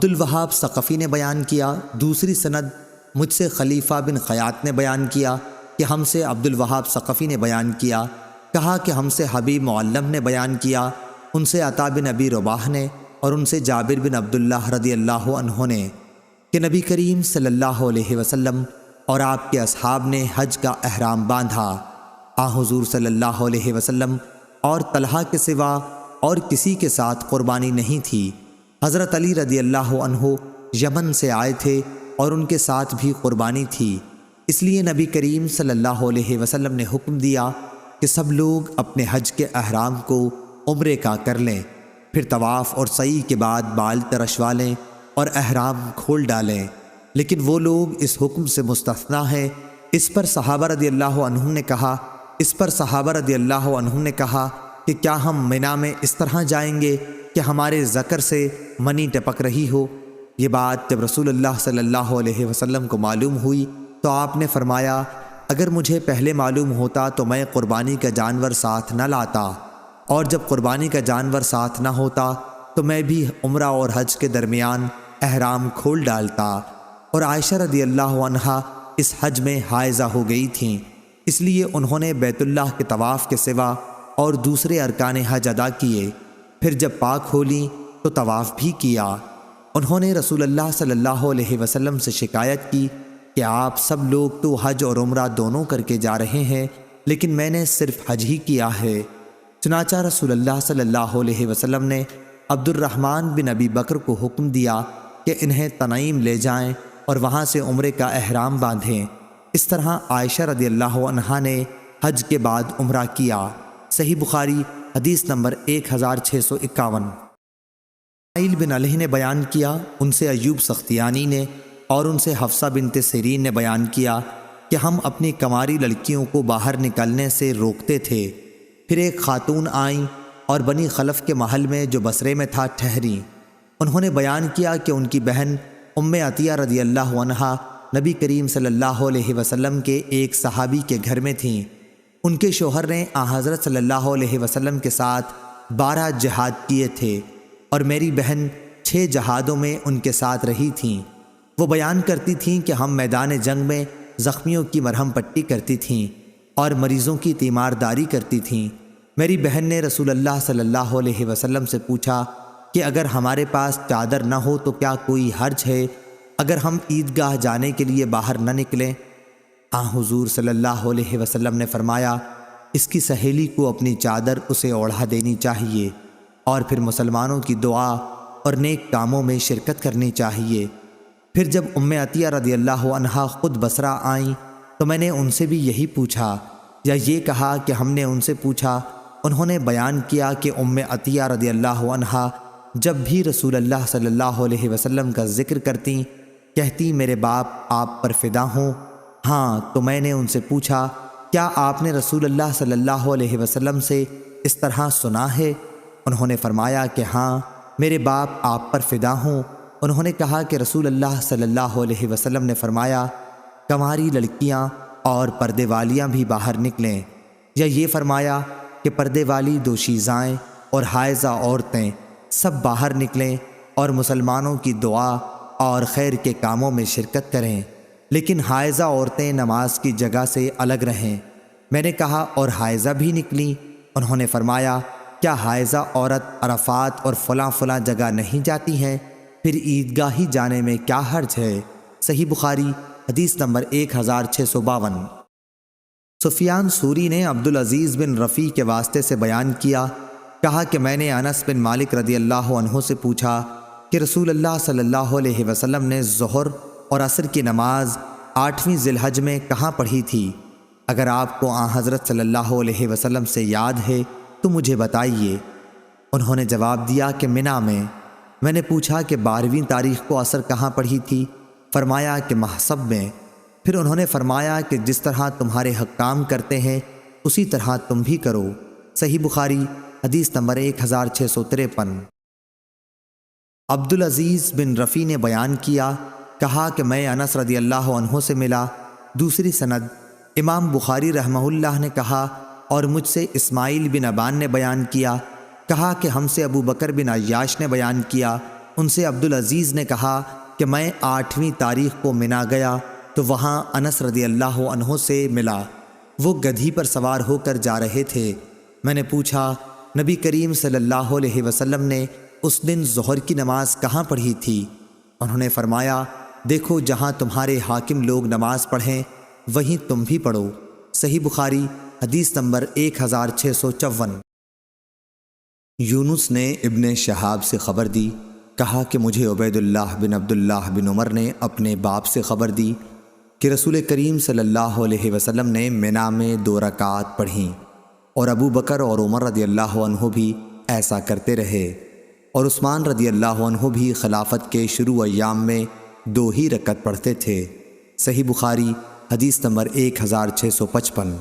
عبدالوہاب ثقفی نے بیان کیا، دوسری سند مجھ سے خلیفہ بن خیاط نے بیان کیا کہ ہم سے عبدالوہاب ثقفی نے بیان کیا، کہا کہ ہم سے حبیب معلم نے بیان کیا، ان سے عطا بن ابی رباح نے اور ان سے جابر بن عبداللہ رضی اللہ عنہ نے کہ نبی کریم صلی اللہ علیہ وسلم اور آپ کے اصحاب نے حج کا احرام باندھا۔ حضور صلی اللہ علیہ وسلم اور طلحہ کے سوا اور کسی کے ساتھ قربانی نہیں تھی۔ حضرت علی رضی اللہ عنہ یمن سے آئے تھے اور ان کے ساتھ بھی قربانی تھی، اس لیے نبی کریم صلی اللہ علیہ وسلم نے حکم دیا کہ سب لوگ اپنے حج کے احرام کو عمرے کا کر لیں، پھر طواف اور سعی کے بعد بال ترشوا لیں اور احرام کھول ڈالیں، لیکن وہ لوگ اس حکم سے مستثنیٰ ہیں۔ اس پر صحابہ رضی اللہ عنہم نے کہا کہ کیا ہم منا میں اس طرح جائیں گے کہ ہمارے ذکر سے منی ٹپک رہی ہو؟ یہ بات جب رسول اللہ صلی اللہ علیہ وسلم کو معلوم ہوئی تو آپ نے فرمایا، اگر مجھے پہلے معلوم ہوتا تو میں قربانی کا جانور ساتھ نہ لاتا، اور جب قربانی کا جانور ساتھ نہ ہوتا تو میں بھی عمرہ اور حج کے درمیان احرام کھول ڈالتا۔ اور عائشہ رضی اللہ عنہا اس حج میں حائضہ ہو گئی تھیں، اس لیے انہوں نے بیت اللہ کے طواف کے سوا اور دوسرے ارکان حج ادا کیے، پھر جب پاک ہو لیں تو طواف بھی کیا۔ انہوں نے رسول اللہ صلی اللہ علیہ وسلم سے شکایت کی کہ آپ سب لوگ تو حج اور عمرہ دونوں کر کے جا رہے ہیں، لیکن میں نے صرف حج ہی کیا ہے۔ چنانچہ رسول اللہ صلی اللہ علیہ وسلم نے عبد الرحمن بن ابی بکر کو حکم دیا کہ انہیں تنعیم لے جائیں اور وہاں سے عمرے کا احرام باندھیں۔ اس طرح عائشہ رضی اللہ عنہا نے حج کے بعد عمرہ کیا۔ صحیح بخاری حدیث نمبر 1651۔ اسماعیل بن علیہ نے بیان کیا، ان سے ایوب سختیانی نے اور ان سے حفصہ بنت سیرین نے بیان کیا کہ ہم اپنی کنواری لڑکیوں کو باہر نکلنے سے روکتے تھے، پھر ایک خاتون آئیں اور بنی خلف کے محل میں جو بصرے میں تھا ٹھہریں۔ انہوں نے بیان کیا کہ ان کی بہن ام عطیہ رضی اللہ عنہا نبی کریم صلی اللہ علیہ وسلم کے ایک صحابی کے گھر میں تھیں۔ ان کے شوہر نے حضرت صلی اللہ علیہ وسلم کے ساتھ 12 جہاد کیے تھے اور میری بہن 6 جہادوں میں ان کے ساتھ رہی تھیں۔ وہ بیان کرتی تھیں کہ ہم میدان جنگ میں زخمیوں کی مرہم پٹی کرتی تھیں اور مریضوں کی تیمارداری کرتی تھیں۔ میری بہن نے رسول اللہ صلی اللہ علیہ وسلم سے پوچھا کہ اگر ہمارے پاس چادر نہ ہو تو کیا کوئی حرج ہے اگر ہم عیدگاہ جانے کے لیے باہر نہ نکلیں؟ حضور صلی اللہ علیہ وسلم نے فرمایا، اس کی سہیلی کو اپنی چادر اسے اوڑھا دینی چاہیے اور پھر مسلمانوں کی دعا اور نیک کاموں میں شرکت کرنی چاہیے۔ پھر جب ام عطیہ رضی اللہ عنہا خود بصرہ آئیں تو میں نے ان سے بھی یہی پوچھا، یا یہ کہا کہ ہم نے ان سے پوچھا۔ انہوں نے بیان کیا کہ ام عطیہ رضی اللہ عنہا جب بھی رسول اللہ صلی اللہ علیہ وسلم کا ذکر کرتی کہتی، میرے باپ آپ پر فدا ہوں۔ تو میں نے ان سے پوچھا، کیا آپ نے رسول اللہ صلی اللہ علیہ وسلم سے اس طرح سنا ہے؟ انہوں نے فرمایا کہ ہاں، میرے باپ آپ پر فدا ہوں۔ انہوں نے کہا کہ رسول اللہ صلی اللہ علیہ وسلم نے فرمایا، کنواری لڑکیاں اور پردے والیاں بھی باہر نکلیں، یا یہ فرمایا کہ پردے والی دوشیزائیں اور حائضہ عورتیں سب باہر نکلیں اور مسلمانوں کی دعا اور خیر کے کاموں میں شرکت کریں، لیکن حائضہ عورتیں نماز کی جگہ سے الگ رہیں۔ میں نے کہا، اور حائضہ بھی نکلیں؟ انہوں نے فرمایا، کیا حائضہ عورت عرفات اور فلاں فلاں جگہ نہیں جاتی ہیں؟ پھر عیدگاہ ہی جانے میں کیا حرج ہے؟ صحیح بخاری حدیث نمبر 1652۔ سفیان ثوری نے عبدالعزیز بن رفیع کے واسطے سے بیان کیا، کہا کہ میں نے انس بن مالک رضی اللہ عنہ سے پوچھا کہ رسول اللہ صلی اللہ علیہ وسلم نے ظہر اور عصر کی نماز 8ویں ذی الحج میں کہاں پڑھی تھی؟ اگر آپ کو حضرت صلی اللہ علیہ وسلم سے یاد ہے تو مجھے بتائیے۔ انہوں نے جواب دیا کہ منا میں۔ میں نے پوچھا کہ 12ویں تاریخ کو عصر کہاں پڑھی تھی؟ فرمایا کہ محصب میں۔ پھر انہوں نے فرمایا کہ جس طرح تمہارے حکام کرتے ہیں اسی طرح تم بھی کرو۔ صحیح بخاری حدیث نمبر 1653۔ عبدالعزیز بن رفیع نے بیان کیا، کہا کہ میں انس رضی اللہ عنہ سے ملا۔ دوسری سند امام بخاری رحمہ اللہ نے کہا، اور مجھ سے اسماعیل بن ابان نے بیان کیا، کہا کہ ہم سے ابو بکر بن عیاش نے بیان کیا ان سے عبدالعزیز نے کہا کہ میں 8ویں تاریخ کو منا گیا تو وہاں انس رضی اللہ عنہ سے ملا۔ وہ گدھی پر سوار ہو کر جا رہے تھے۔ میں نے پوچھا نبی کریم صلی اللہ علیہ وسلم نے اس دن ظہر کی نماز کہاں پڑھی تھی؟ انہوں نے فرمایا دیکھو جہاں تمہارے حاکم لوگ نماز پڑھیں وہیں تم بھی پڑھو۔ صحیح بخاری حدیث نمبر 1654۔ یونس نے ابن شہاب سے خبر دی، کہا کہ مجھے عبید اللہ بن عبداللہ بن عمر نے اپنے باپ سے خبر دی کہ رسول کریم صلی اللہ علیہ وسلم نے منا میں 2 رکعات پڑھیں اور ابو بکر اور عمر رضی اللہ عنہ بھی ایسا کرتے رہے، اور عثمان رضی اللہ عنہ بھی خلافت کے شروع ایام میں 2 ہی رکعت پڑھتے تھے۔ صحیح بخاری حدیث نمبر 1655۔